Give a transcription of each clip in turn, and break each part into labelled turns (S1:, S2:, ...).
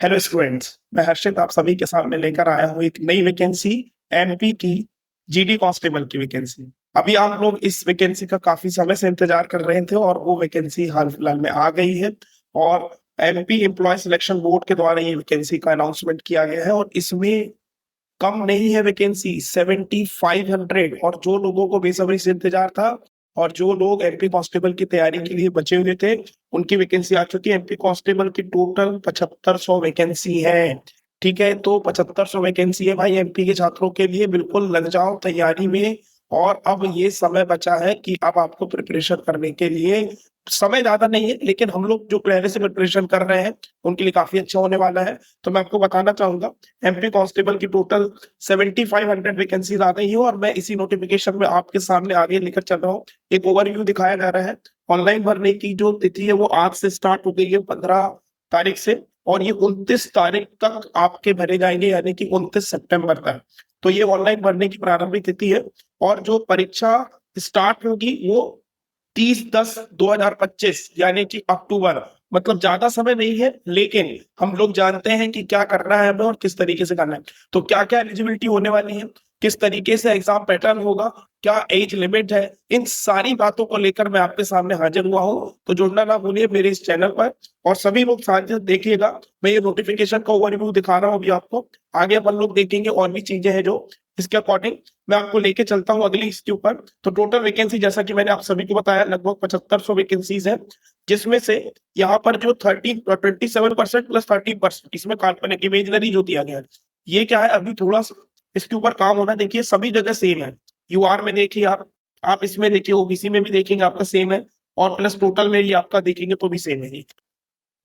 S1: Hello students, मैं हर्षित आप सभी के सामने लेकर आया हूँ एक नई वैकेंसी एमपी की जीडी कांस्टेबल की वैकेंसी। अभी आप लोग इस वैकेंसी का काफी समय से इंतजार कर रहे थे और वो वैकेंसी हाल फिलहाल में आ गई है। और एमपी एम्प्लॉय सिलेक्शन बोर्ड के द्वारा ये वैकेंसी का अनाउंसमेंट किया गया है और इसमें कम नहीं है वैकेंसी 7500। और जो लोगों को बेसब्री से इंतजार था और जो लोग एमपी कांस्टेबल की तैयारी के लिए बचे हुए थे उनकी वैकेंसी आ चुकी है। एमपी कांस्टेबल की टोटल 7500 वैकेंसी है। ठीक है, तो 7500 वैकेंसी है भाई एमपी के छात्रों के लिए। बिल्कुल लग जाओ तैयारी में। और अब ये समय बचा है कि अब आपको प्रिपरेशन करने के लिए समय ज्यादा नहीं है, लेकिन हम लोग जो पहले से प्रिपरेशन कर रहे हैं उनके लिए काफी अच्छा होने वाला है। तो मैं आपको बताना चाहूंगा, एमपी कांस्टेबल की टोटल 7500 वैकेंसीज आ गई है और मैं इसी नोटिफिकेशन में आपके सामने आगे लेकर चल रहा हूँ। एक ओवरव्यू दिखाया जा रहा है। ऑनलाइन भरने की जो तिथि है वो आज से स्टार्ट हो गई है, 15 तारीख से। और ये 29 तारीख तक आपके भरे जाएंगे, यानी कि 29 सितंबर तक। तो ये ऑनलाइन भरने की प्रारंभिक तिथि है। और जो परीक्षा स्टार्ट होगी वो 30/10/2025 यानी कि अक्टूबर। मतलब ज्यादा समय नहीं है, लेकिन हम लोग जानते हैं कि क्या करना है हमें और किस तरीके से करना है। तो क्या क्या एलिजिबिलिटी होने वाली है, किस तरीके से एग्जाम पैटर्न होगा, क्या एज लिमिट है, इन सारी बातों को लेकर मैं आपके सामने हाजिर हुआ हूँ। तो जुड़ना ना भूलिए मेरे इस चैनल पर और सभी लोग साथ देखिएगा। मैं ये नोटिफिकेशन का ओवरव्यू दिखा रहा हूँ अभी आपको। आगे अपन लोग देखेंगे और भी चीजें हैं जो इसके अकॉर्डिंग मैं आपको लेके चलता हूँ अगली इसके ऊपर। तो टोटल वैकेंसी जैसा कि मैंने आप सभी को बताया लगभग 7500 वैकेंसीज है, जिसमें से यहाँ पर जो 27% प्लस 13% इसमें काल्पनिक इमेजिनरी जो दिया गया है, ये क्या है अभी थोड़ा इसके ऊपर काम होना। देखिए सभी जगह सेम है। यूआर में देखिए आप इसमें देखिए, ओबीसी में भी देखेंगे आपका सेम है। और प्लस टोटल में ही आपका देखेंगे तो भी सेम है।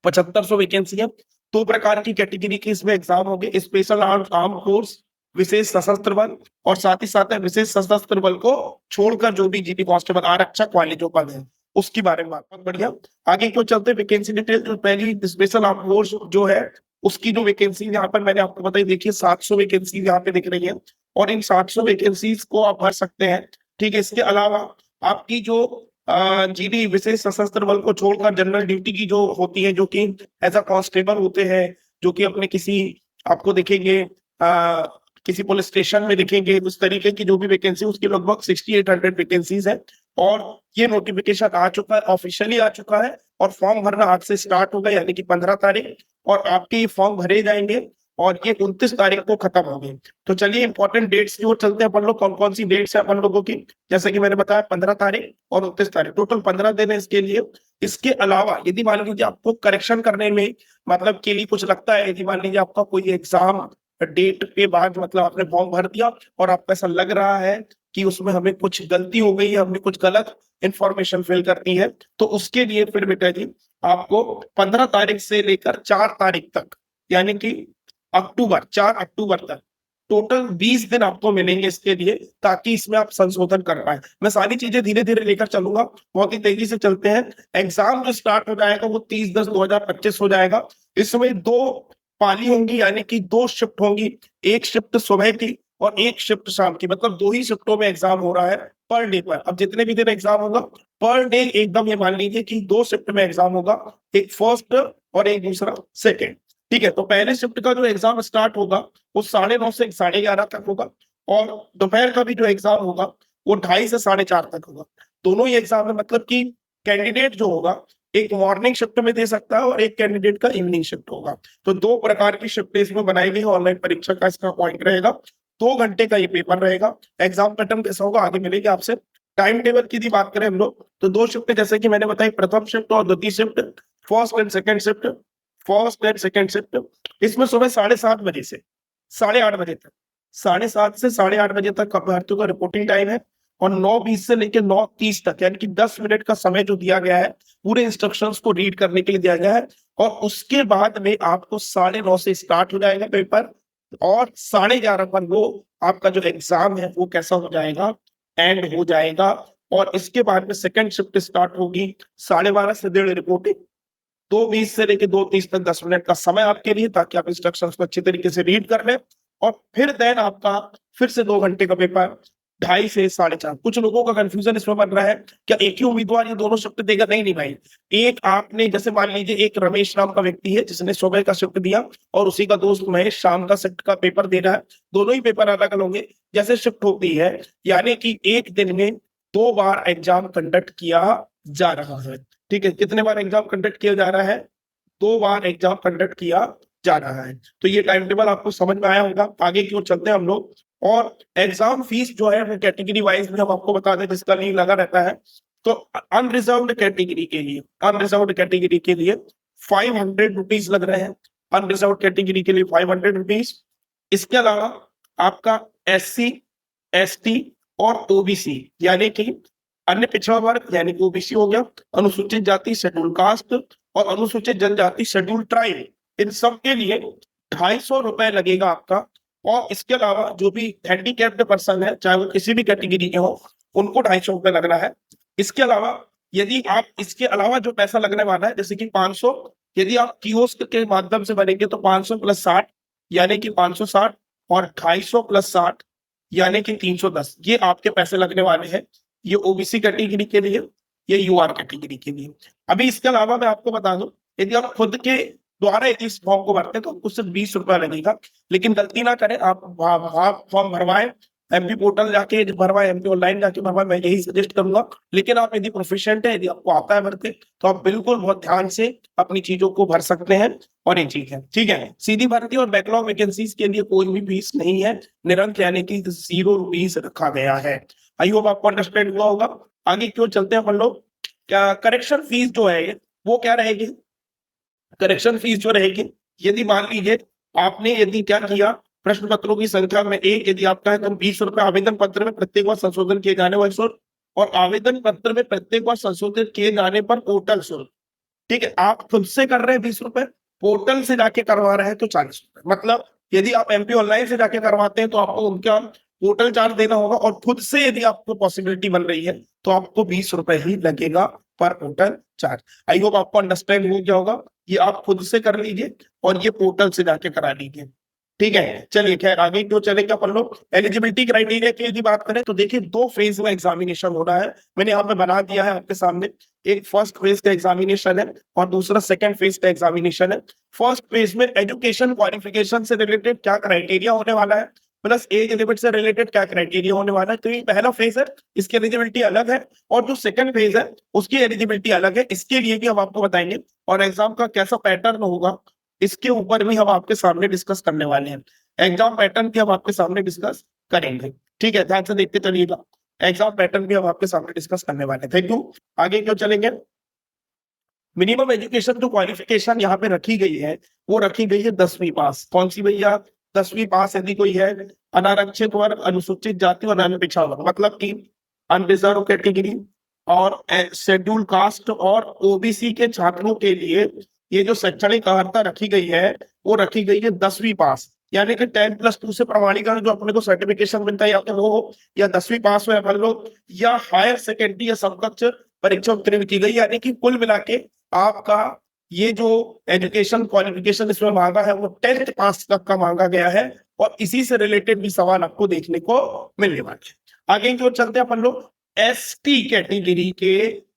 S1: 7500 वैकेंसी है। दो प्रकार की कैटेगरी के इसमें एग्जाम होंगे, स्पेशल आर्म फोर्स, विशेष सशस्त्र बल, और साथ ही साथ विशेष सशस्त्र बल को छोड़कर जो भी जीडी कांस्टेबल आरक्षक वाले जो पद है उसके बारे में बात। बहुत बढ़िया। आगे क्यों चलते वैकेंसी डिटेल। जो पहली स्पेशल आर्म फोर्स जो है उसकी जो वैकेंसी यहाँ पर मैंने आपको बताई, देखिए 700 वैकेंसी यहाँ पे दिख रही है। और इन 700 वैकेंसीज को आप भर सकते हैं। ठीक है, इसके अलावा आपकी जो जीडी विशेष सशस्त्र बल को छोड़कर जनरल ड्यूटी की जो होती है, जो कि एज अ कांस्टेबल होते हैं, जो कि अपने किसी आपको देखेंगे किसी पुलिस स्टेशन में दिखेंगे, उस तरीके की जो भी वैकेंसी उसकी लगभग 6800 वैकेंसीज है। और ये नोटिफिकेशन आ चुका है, ऑफिशियली आ चुका है। और फॉर्म भरना आज से स्टार्ट होगा यानी कि 15 तारीख। और आपके ये फॉर्म भरे जाएंगे और ये 29 तारीख को खत्म हो गए। तो चलिए इंपॉर्टेंट डेट्स की ओर चलते हैं अपन लोग। कौन कौन सी डेट्स है अपन लोगों की, जैसे कि मैंने बताया 15 तारीख और 29 तारीख, टोटल 15 दिन है इसके लिए। इसके अलावा यदि मान लीजिए आपको करेक्शन करने में मतलब के लिए कुछ लगता है, यदि मान लीजिए आपका कोई एग्जाम डेट के बाद मतलब आपने फॉर्म भर दिया और आपको ऐसा लग रहा है कि उसमें हमें कुछ गलती हो गई है, हमने कुछ गलत इंफॉर्मेशन फिल कर दी है, तो उसके लिए फिर बेटा जी आपको 15 तारीख से लेकर 4 तारीख तक यानी कि अक्टूबर 4 अक्टूबर तक टोटल 20 दिन आपको मिलेंगे इसके लिए, ताकि इसमें आप संशोधन कर पाए। मैं सारी चीजें धीरे धीरे लेकर चलूंगा, बहुत ही तेजी से चलते हैं। एग्जाम जो स्टार्ट हो जाएगा वो 30/10/2025 हो जाएगा। इसमें दो पाली होंगी यानी कि दो शिफ्ट होंगी, एक शिफ्ट सुबह की और एक शिफ्ट शाम की। मतलब दो ही शिफ्टों में एग्जाम हो रहा है पर डे पर। अब जितने भी दिन एग्जाम होगा पर डे एकदम ये मान लीजिए कि दो शिफ्ट में एग्जाम होगा, एक फर्स्ट और एक दूसरा सेकेंड। ठीक है, तो पहले शिफ्ट का जो एग्जाम स्टार्ट होगा वो 9:30 से 11:30 तक होगा। और दोपहर का भी जो एग्जाम होगा वो 2:30 से 4:30 तक होगा। दोनों ही एग्जाम में मतलब कि कैंडिडेट जो होगा एक मॉर्निंग शिफ्ट में दे सकता है और एक कैंडिडेट का इवनिंग शिफ्ट होगा। तो दो प्रकार की शिफ्ट इसमें बनाई गई है। ऑनलाइन परीक्षा का इसका पॉइंट रहेगा, 2 घंटे का ये पेपर रहेगा। एग्जाम पैटर्न कैसा होगा आगे मिलेगी आपसे। टाइम टेबल की बात करें हम लोग तो दो शिफ्ट जैसे कि मैंने बताई, प्रथम शिफ्ट और द्वितीय shift, first and second shift. इसमें सुबह 7:30 बजे से 8:30 बजे तक, 7:30 से 8:30 बजे तक अभ्यर्थियों का रिपोर्टिंग टाइम है। और 9:20 से लेकर 9:30 तक यानी कि 10 मिनट का समय जो दिया गया है पूरे इंस्ट्रक्शंस को रीड करने के लिए दिया गया है। और उसके बाद में आपको 9:30 से स्टार्ट हो जाएगा पेपर और 11:30 पर वो आपका जो एग्जाम है वो कैसा हो जाएगा, एंड हो जाएगा। और इसके बाद में सेकंड शिफ्ट स्टार्ट होगी 12:30 से 1:30 रिपोर्टिंग, 2:20 से लेके 2:30 तक 10 मिनट का समय आपके लिए, ताकि आप इंस्ट्रक्शंस को अच्छी तरीके से रीड कर लें। और फिर देन आपका फिर से 2 घंटे का पेपर 2.5 से 4.5। कुछ लोगों का कंफ्यूजन इसमें बन रहा है, क्या एक ही उम्मीदवार ये दोनों शिफ्ट देगा? नहीं नहीं भाई, एक आपने जैसे मान लीजिए एक रमेश नाम का व्यक्ति है जिसने सुबह का शिफ्ट दिया और उसी का दोस्त महेश शाम का शिफ्ट का पेपर दे रहा है, दोनों ही पेपर अलग अलग होंगे। जैसे शिफ्ट होती है यानी कि एक दिन में 2 बार एग्जाम कंडक्ट किया जा रहा है। ठीक है, कितने बार एग्जाम कंडक्ट किया जा रहा है? 2 बार एग्जाम कंडक्ट किया जा रहा है। तो ये टाइम टेबल आपको समझ में आया होगा। आगे की ओर चलते हैं हम लोग। और एग्जाम फीस जो है वो कैटेगरी वाइज में हम आपको बता दें, जिसका लिंक लगा रहता है। तो अनरिजर्व्ड कैटेगरी के लिए, अनरिजर्व्ड कैटेगरी के लिए 500 रुपीज लग रहे हैं। अनरिजर्व्ड कैटेगरी के लिए 500 रुपीज। इसके अलावा आपका SC, ST और OBC यानी कि अन्य पिछड़ा वर्ग यानी कि OBC हो गया, अनुसूचित जाति शेड्यूल कास्ट और अनुसूचित जनजाति शेड्यूल ट्राइब, इन सब के लिए 250 रुपए लगेगा आपका। और इसके अलावा जो भी हैंडीकैप्ड पर्सन है, चाहे वो किसी भी कैटेगरी के हो, उनको 250 रुपए लगना है। इसके अलावा यदि आप इसके अलावा जो पैसा लगने वाला है जैसे कि 500, यदि आप कियोस्क के माध्यम से भरेंगे तो 500 + 60 यानी कि 560 और 250 + 60 यानी कि 310, ये आपके पैसे लगने वाले हैं। ये OBC कैटेगरी के लिए, ये UR कैटेगरी के लिए। अभी इसके अलावा मैं आपको बता दूं, यदि आप खुद के द्वारा यदि इस फॉर्म को भरते हैं तो आपको सिर्फ 20 रुपया लगेगा। लेकिन गलती ना करें, आप फॉर्म भरवाएं, MP पोर्टल जाके भरवाएं, MP ऑनलाइन जाके भरवाएं, मैं यही सजेस्ट करूंगा। लेकिन आप यदि प्रोफिशिएंट है, यदि आपको आता है भरते, तो आप बिल्कुल बहुत ध्यान से अपनी चीजों को भर सकते हैं। और ये चीज है, ठीक है। सीधी भर्ती और बैकलॉग वैकेंसीज के लिए कोई भी फीस नहीं है, निरंक यानी कि 0 रुपीज रखा गया है। आई होप आपको अंडरस्टैंड हुआ होगा। आगे क्यों चलते हैं अपन लोग। क्या करेक्शन फीस जो है वो क्या रहेगी? करेक्शन फीस जो रहेगी, यदि मान लीजिए आपने यदि क्या किया, प्रश्न पत्रों की संख्या में 1 यदि आपका है तो 20 रुपए, आवेदन पत्र में प्रत्येक बार संशोधन किए जाने वाले शुल्क और आवेदन पत्र में प्रत्येक बार संशोधित किए जाने पर पोर्टल शुल्क। ठीक है, आप खुद से कर रहे हैं 20 रुपए, पोर्टल से जाके करवा रहे हैं तो 40 रुपए। मतलब यदि आप MP ऑनलाइन से जाके करवाते हैं तो आपको उनका पोर्टल चार्ज देना होगा, और खुद से यदि आपको पॉसिबिलिटी बन रही है तो आपको 20 रुपए ही लगेगा पर पोर्टल चार्ज। आई होप आपको अंडरस्टैंड हो गया होगा। ये आप खुद से कर लीजिए और ये पोर्टल से जाके करा लीजिए। ठीक है, चलिए खैर आगे क्यों चलेंगे अपन लोग। एलिजिबिलिटी क्राइटेरिया की यदि बात करें तो देखिए 2 फेज में एग्जामिनेशन हो रहा है। मैंने यहाँ पे बना दिया है आपके सामने, एक फर्स्ट फेज का एग्जामिनेशन है और दूसरा सेकंड फेज का एग्जामिनेशन है। फर्स्ट फेज में एजुकेशन क्वालिफिकेशन से रिलेटेड क्या क्राइटेरिया होने वाला है, प्लस एज लिमिट से रिलेटेड क्या क्राइटेरिया होने वाला है। तो ये पहला फेज है, इसकी एलिजिबिलिटी अलग है, और जो सेकंड फेज है उसकी एलिजिबिलिटी अलग है। इसके लिए भी हम आपको बताएंगे, और एग्जाम का कैसा पैटर्न होगा इसके ऊपर भी हम आपके सामने डिस्कस करने वाले हैं। एग्जाम पैटर्न भी हम आपके सामने डिस्कस करेंगे। ठीक है, ध्यान से देखते चलिएगा। एग्जाम पैटर्न भी हम आपके सामने डिस्कस करने वाले हैं। Thank you. आगे क्यों चलेंगे। मिनिमम एजुकेशन जो क्वालिफिकेशन यहाँ पे रखी गई है वो रखी गई है 10वीं पास। कौन सी भैया? 10वीं पास यदि कोई है, अनारक्षित वर्ग, अनुसूचित जाति और अन्य पिछड़ा वर्ग, मतलब कि अनरिजर्व कैटेगरी और शेड्यूल कास्ट और OBC के छात्रों के लिए ये जो शैक्षणिक अर्हता रखी गई है वो रखी गई है 10वीं पास, यानी कि 10+2 से प्रमाणीकरण जो अपने को सर्टिफिकेशन मिलता है, या तो वो या 10वीं पास में अपन लोग, या हायर सेकेंडरी या समकक्ष परीक्षा उत्तीर्ण की गई, यानी कि कुल मिला के आपका ये जो एजुकेशन क्वालिफिकेशन इसमें मांगा है वो 10th पास तक का मांगा गया है। और इसी से रिलेटेड भी सवाल आपको देखने को मिलने वाले हैं। आगे की ओर चलते हैं अपन लोग। ST कैटेगरी के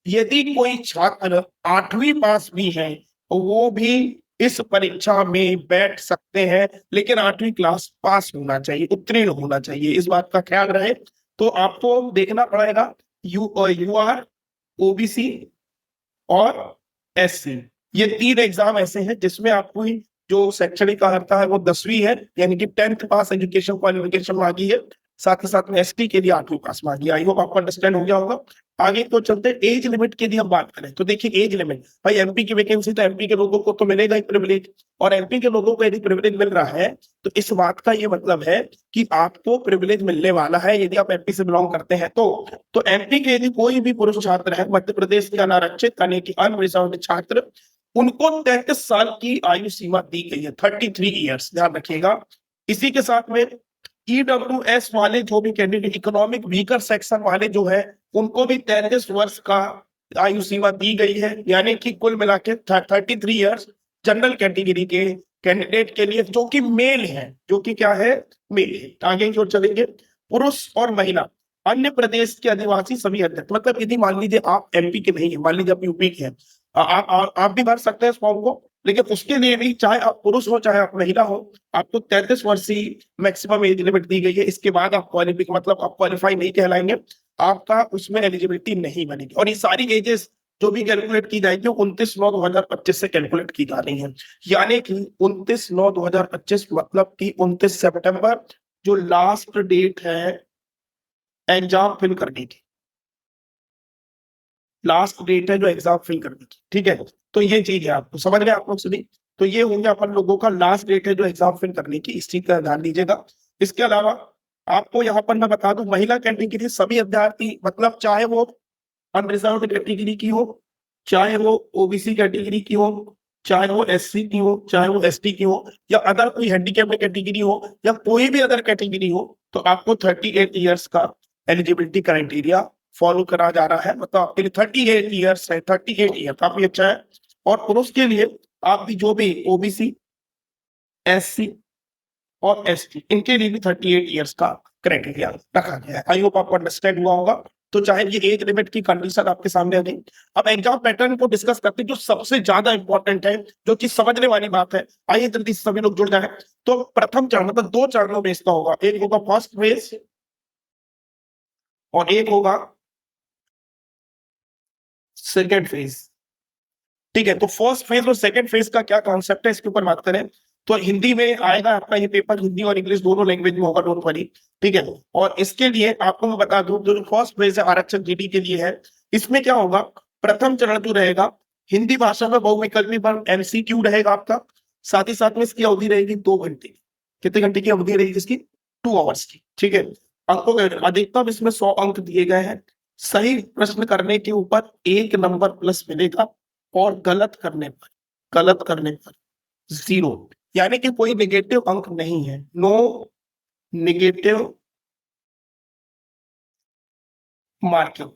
S1: यदि कोई छात्र 8वीं पास भी है तो वो भी इस परीक्षा में बैठ सकते हैं, लेकिन 8वीं क्लास पास होना चाहिए, उत्तीर्ण होना चाहिए, इस बात का ख्याल रहे। तो आपको देखना पड़ेगा UR, OBC और SC, ये 3 एग्जाम ऐसे हैं जिसमें आपको जो शैक्षणिक अर्हता है वो 10वीं है, यानी कि 10th पास एजुकेशन क्वालिफिकेशन मांगी है। साथ ही साथ में ST के लिए 8वीं पास मांगी है। आई होप आपको अंडरस्टैंड हो गया होगा। आगे तो चलते हैं एज लिमिट की यदि हम बात करें तो देखिए एज लिमिट, भाई MP की वैकेंसी तो MP के लोगों को तो मिलेगा ही प्रिविलेज, और MP के लोगों को यदि प्रिविलेज मिल रहा है तो इस बात का ये मतलब है कि आपको प्रिविलेज मिलने वाला है यदि आप MP से बिलोंग करते हैं तो MP के यदि कोई भी पुरुष छात्र है मध्य प्रदेश के अनारक्षित यानी कि अनरिजर्व्ड छात्र, उनको 33 साल की आयु सीमा दी गई है, 33 ईयर्स, ध्यान रखिएगा। इसी के साथ में EWS वाले जो भी कैंडिडेट, इकोनॉमिक वीकर सेक्शन वाले जो है, उनको भी 33 वर्ष का आयु सीमा दी गई है, यानी कि कुल मिला के 33 ईयर्स जनरल कैटेगरी के कैंडिडेट के लिए, जो कि मेल है, जो कि क्या है, मेल है। आगे की ओर चलेंगे। पुरुष और महिला अन्य प्रदेश के आदिवासी सभी अध्यक्ष, मतलब यदि मान लीजिए आप एमपी के नहीं है, मान लीजिए आप यूपी के हैं, आप भी भर सकते हैं इस फॉर्म को, लेकिन उसके लिए भी चाहे आप पुरुष हो चाहे आप महिला हो, आपको 33 वर्ष की मैक्सिमम एज लिमिट दी गई है। इसके बाद आप मतलब आप क्वालिफाई नहीं कहलाएंगे, आपका उसमें एलिजिबिलिटी नहीं बनेगी। और ये सारी एजेस जो भी कैलकुलेट की जाएगी 29/9/2025 से कैलकुलेट की जा रही है, यानी कि 29/9/2025 मतलब कि 29 सितंबर जो लास्ट डेट है एग्जाम फिल करने की, लास्ट डेट है जो एग्जाम फिल करने की, ठीक है। तो ये चीज है, आपको समझ गए आप लोग सभी। तो ये होंगे अपन लोगों का लास्ट डेट है जो एग्जाम फिल करने की, इस चीज का ध्यान दीजिएगा। इसके अलावा आपको यहाँ पर मैं बता दूं, महिला कैटेगरी सभी अभ्यर्थी, मतलब चाहे वो अनरिजर्व्ड कैटेगरी की हो, चाहे वो ओबीसी कैटेगरी की हो, चाहे वो एससी की हो, चाहे वो एसटी की हो, या अदर कोई हैंडीकैप्ड कैटेगरी हो, या कोई भी अदर कैटेगरी हो, तो आपको 38 ईयर्स का एलिजिबिलिटी क्राइटेरिया फॉलो करा जा रहा है। मतलब आपके लिए 38 ईयर्स है, 38 ईयर काफी अच्छा है। और पुरुष के लिए आप भी जो भी ओबीसी, एससी और एसटी, इनके लिए भी 38 ईयर्स का क्राइटेरिया रखा गया है। आई होप आपको अंडरस्टैंड हुआ होगा। तो चाहे ये एज लिमिट की कंडीशन आपके सामने आ गई। अब एग्जाम पैटर्न को डिस्कस करते हैं, जो सबसे ज्यादा इंपॉर्टेंट है, जो चीज समझने वाली बात है। आइए जल्दी से सभी लोग जुड़ जाए। तो प्रथम चरण मतलब 2 चरणों में इसका होगा, एक होगा फर्स्ट फेज और एक होगा सेकेंड फेज, ठीक है। तो फर्स्ट फेज और सेकंड फेज का क्या कॉन्सेप्ट है, इसके ऊपर बात करें तो हिंदी में आएगा आपका ये पेपर, हिंदी और इंग्लिश दोनों लैंग्वेज में होगा, डोंट वरी, ठीक है। और इसके लिए आपको मैं बता दूं, जो फर्स्ट फेज है आरक्षण जीडी के लिए है, इसमें क्या होगा, प्रथम चरण जो रहेगा हिंदी भाषा में बहुविकल्पी पर एमसीक्यू रहेगा आपका, साथ ही साथ में इसकी अवधि रहेगी 2 घंटे। कितने घंटे की अवधि रहेगी इसकी? 2 आवर्स की, ठीक है। अंकों के अधिकतम इसमें 100 अंक दिए गए हैं। सही प्रश्न करने के ऊपर 1 नंबर प्लस मिलेगा, और गलत करने पर 0, यानी कि कोई नेगेटिव अंक नहीं है, नो नेगेटिव मार्किंग,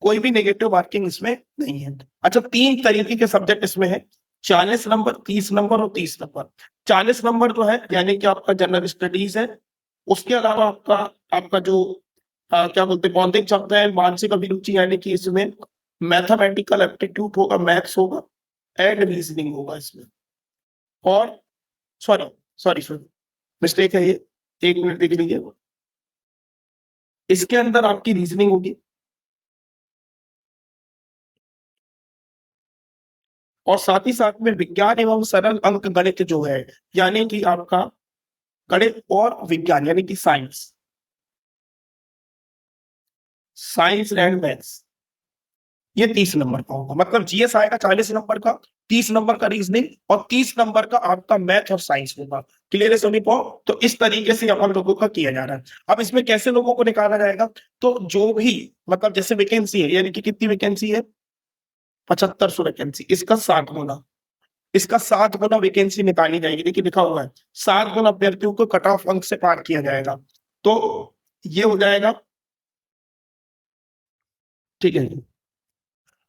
S1: कोई भी नेगेटिव मार्किंग इसमें नहीं है। अच्छा, 3 तरीके के सब्जेक्ट इसमें है, 40 नंबर, 30 नंबर और 30 नंबर। 40 नंबर जो है यानी कि आपका जनरल स्टडीज है, उसके अलावा आपका आपका जो क्या बोलते हैं बौद्धिक क्षमता है, मानसिक अभिरुचि, यानी कि इसमें मैथमेटिकल एप्टीट्यूड होगा, मैथ्स होगा एंड रीजनिंग होगा इसमें। और सॉरी सॉरी सॉरी मिस्टेक है ये, 1 मिनट देख लीजिए। इसके अंदर आपकी रीजनिंग होगी, और साथ ही साथ में विज्ञान एवं सरल अंक गणित जो है, यानी कि आपका गणित और विज्ञान यानी कि साइंस, साइंस एंड मैथ्स, ये 30 नंबर का होगा। मतलब जीएस आएगा 40 नंबर का, 30 नंबर का रीजनिंग और 30 नंबर का आपका मैथ और साइंस होगा। क्लियर है सभी को? तो इस तरीके से अपन लोगों का किया जा रहा है। अब इसमें कैसे लोगों को निकाला जाएगा, तो जो भी मतलब जैसे वैकेंसी है, यानी कि कितनी वैकेंसी है, 7500 वैकेंसी, इसका 7 गुना, इसका 7 गुना वैकेंसी निकाली जाएगी। देखिए लिखा हुआ है 7 गुना अभ्यर्थियों को कट ऑफ अंक से पार किया जाएगा। तो ये हो जाएगा, ठीक है,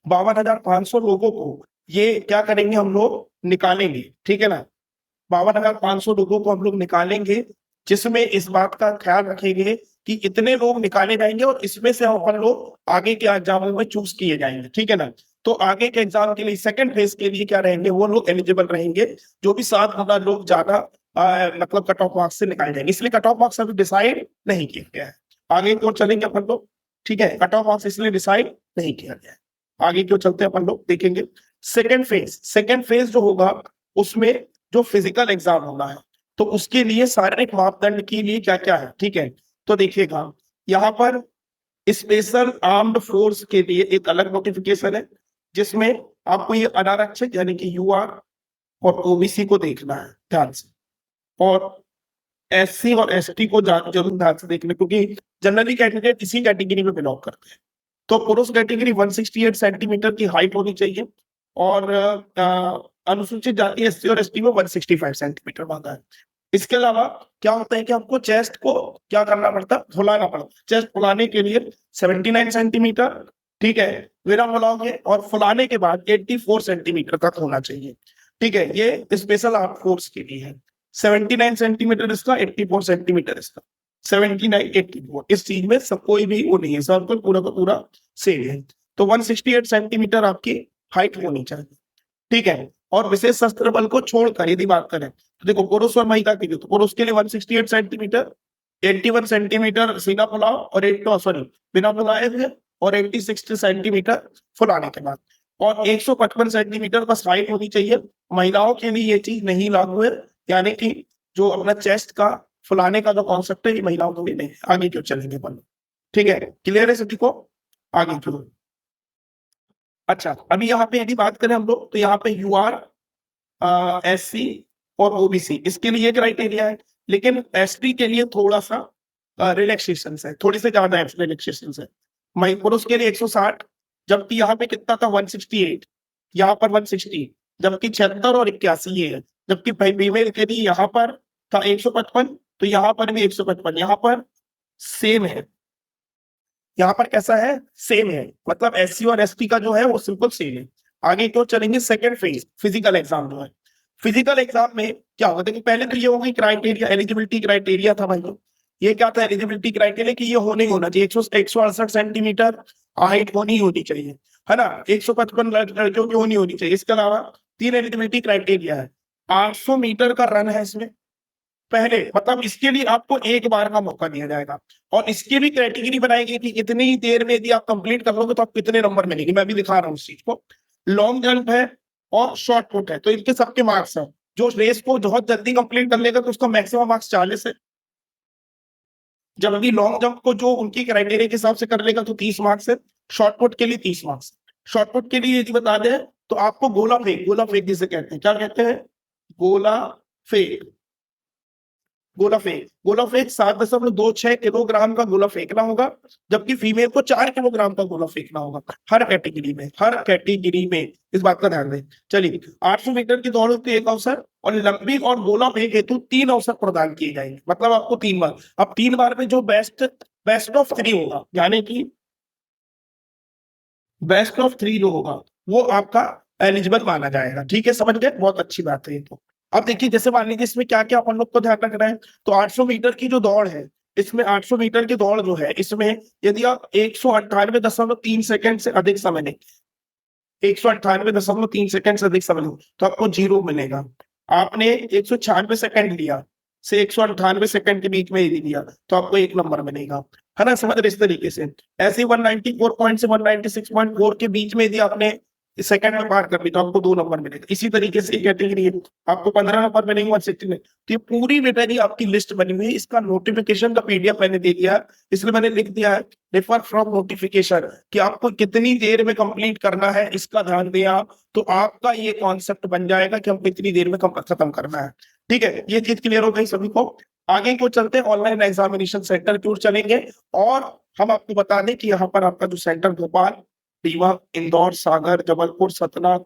S1: 52,500 लोगों को ये क्या करेंगे हम लोग, निकालेंगे, ठीक है ना। 52,500 लोगों को हम लोग निकालेंगे, जिसमें इस बात का ख्याल रखेंगे कि इतने लोग निकाले जाएंगे और इसमें से हम लोग आगे के एग्जामों में चूज किए जाएंगे, ठीक है ना। तो आगे के एग्जाम के लिए सेकंड फेज के लिए क्या रहेंगे, वो लोग एलिजिबल रहेंगे जो भी 7 गुना लोग ज्यादा मतलब कट ऑफ मार्क्स से निकाले जाएंगे। इसलिए कट ऑफ मार्क्स अभी डिसाइड नहीं किया गया है, आगे की ओर चलेंगे अपन लोग, ठीक है। कट ऑफ मार्क्स इसलिए डिसाइड नहीं किया गया है, आगे क्यों चलते हैं अपन लोग देखेंगे। सेकंड फेज जो होगा उसमें जो फिजिकल एग्जाम होना है, तो उसके लिए शारीरिक मापदंड के लिए क्या क्या है, ठीक है। तो देखिएगा यहाँ पर स्पेशल आर्म्ड फोर्स के लिए एक अलग नोटिफिकेशन है, जिसमें आपको ये अनारक्षित यानी कि यूआर और ओबीसी को देखना है ध्यान से, और एससी और एसटी को जरूर ध्यान से देखना, क्योंकि जनरली कैंडिडेट इसी कैटेगरी में बिलोंग करते हैं। तो पुरुष कैटेगरी 168 सेंटीमीटर की हाइट होनी चाहिए, और अनुसूचित जाति एससी और एसटी में 165 सेंटीमीटर मांगा है। इसके अलावा क्या होता है कि हमको चेस्ट को क्या करना पड़ता है, फुलाना पड़ता है। चेस्ट फुलाने के लिए 79 सेंटीमीटर, ठीक है, विराम फुलाओगे, और फुलाने के बाद 84 सेंटीमीटर तक होना चाहिए, ठीक है। ये स्पेशल आर्म फोर्स के लिए है, 79 सेंटीमीटर इसका, 84 सेंटीमीटर इसका। 79, 84 इस चीज में सब कोई भी वो नहीं है, सर्कल पूरा का पूरा सेम है। तो 168 सेंटीमीटर आपकी हाइट होनी चाहिए, ठीक है। और विशेष शस्त्र बल को छोड़कर यदि बात करें तो देखो पुरुष और महिला के लिए, तो पुरुष के लिए 168 सेंटीमीटर, 81 सेंटीमीटर सीना फुलाव और 8 सॉरी बिना फुलाए हुए, और 80 सेंटीमीटर फुलाने के बाद, और 155 सेंटीमीटर बस हाइट होनी चाहिए। महिलाओं के लिए ये चीज नहीं लागू है, यानी कि जो अपना चेस्ट का फुलाने का जो कॉन्सेप्ट है ये महिलाओं के लिए नहीं है। आगे क्यों चलेंगे अपन, ठीक है, क्लियर है सभी को, आगे क्यों। अच्छा, अभी यहाँ पे यदि बात करें हम लोग तो यहाँ पे यूआर, एससी और ओबीसी इसके लिए क्राइटेरिया है, लेकिन एसटी के लिए थोड़ा सा रिलैक्सेशन है, थोड़ी से ज्यादा रिलैक्सेशन है। पुरुष के लिए 160, जबकि यहाँ पे कितना था 168, यहाँ पर 160, जबकि 76 और 81 ये है। जबकि फीमेल के लिए यहाँ पर था 155, तो यहाँ पर भी 155, यहाँ पर सेम है, यहाँ पर कैसा है, सेम है, मतलब एससी और एसटी का जो है वो सिंपल सेम है। आगे तो चलेंगे सेकंड फेज, फिजिकल एग्जाम जो है। फिजिकल एग्जाम में क्या होगा, देखिए पहले तो ये हो गई क्राइटेरिया, एलिजिबिलिटी क्राइटेरिया था भाई, ये क्या था एलिजिबिलिटी क्राइटेरिया कि ये होने होना चाहिए 168 सेंटीमीटर हाइट होनी चाहिए, है ना, 155 लड़कियों की होनी चाहिए। इसके अलावा 3 एलिजिबिलिटी क्राइटेरिया है। 800 मीटर का रन है इसमें पहले, मतलब इसके लिए आपको एक बार का मौका दिया जाएगा, और इसकी भी कैटेगरी बनाएगी कि इतनी देर में यदि आप कंप्लीट कर लोगे तो आप कितने नंबर मिलेंगे, मैं भी दिखा रहा हूँ उस चीज को। लॉन्ग जंप है और शॉर्ट पुट है, तो इनके सबके मार्क्स हैं। जो रेस को बहुत जल्दी कंप्लीट कर लेगा तो उसका मैक्सिमम मार्क्स 40 है, जब अभी लॉन्ग जंप को जो उनकी क्राइटेरिया के हिसाब से कर लेगा तो 30 मार्क्स है। शॉर्ट पुट के लिए 30 मार्क्स। शॉर्ट पुट के लिए यदि बता दें तो आपको गोला फेंक जिसे कहते हैं, क्या कहते हैं, गोला फेंक। गोला फेंक 7.26 किलोग्राम का गोला फेंकना होगा, जबकि फीमेल को 4 किलोग्राम का गोला फेंकना होगा हर कैटेगरी में, इस बात का ध्यान दें। चलिए, 800 मीटर की दौड़ के एक अवसर और लंबी और गोला फेंक हेतु 3 अवसर प्रदान किए जाएंगे, मतलब आपको 3 बार। अब 3 बार में जो बेस्ट ऑफ 3 होगा, यानी कि बेस्ट ऑफ 3 जो होगा वो आपका एलिजिबल माना जाएगा, ठीक है, समझ गए, बहुत अच्छी बात है ये तो। अब देखिए जैसे मान लीजिए इसमें क्या क्या अपन लोग को ध्यान रखना है, तो 800 मीटर की जो दौड़ है, इसमें 800 मीटर की दौड़ जो है इसमें यदि आप 198.3 सेकंड से अधिक समय लें, 198.3 सेकंड से अधिक समय लें तो आपको 0 मिलेगा। आपने 196 सेकंड लिया से 198 सेकंड के बीच में यदि लिया तो आपको 1 नंबर मिलेगा, है ना, समझ रहे इस तरीके से। ऐसे 194 पॉइंट से 196.4 के बीच में यदि आपने सेकंड में पार कर ली तो आपको 2 नंबर मिलेगा। इसी तरीके से कैटेगरी है, आपको 15 नंबर मिलेंगे 160 में। तो ये पूरी बेटा आपकी लिस्ट बनी हुई है, इसका नोटिफिकेशन का पीडीएफ मैंने दे दिया, इसलिए मैंने लिख दिया है रेफर फ्रॉम नोटिफिकेशन, कि आपको कितनी देर में कंप्लीट करना है इसका ध्यान दिया, तो आपका ये कॉन्सेप्ट बन जाएगा कि हमको इतनी देर में खत्म करना है, ठीक है। ये चीज क्लियर हो गई सभी को। आगे को चलते हैं, ऑनलाइन एग्जामिनेशन सेंटर की ओर चलेंगे, और हम आपको बता दें कि यहाँ पर आपका जो सेंटर भोपाल, रीवा, इंदौर, सागर, जबलपुर, सतना,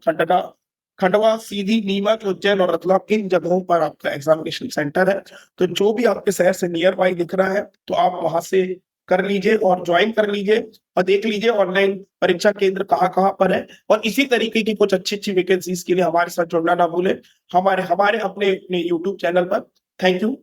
S1: खंडवा, सीधी, नीमच, उज्जैन और रतलाम, इन जगहों पर आपका एग्जामिनेशन सेंटर है। तो जो भी आपके शहर से नियर बाई दिख रहा है तो आप वहां से कर लीजिए और ज्वाइन कर लीजिए और देख लीजिए ऑनलाइन परीक्षा केंद्र कहाँ कहाँ पर है। और इसी तरीके की कुछ अच्छी वैकेंसीज के लिए हमारे साथ जुड़ना ना भूले, हमारे अपने यूट्यूब चैनल पर। Thank you.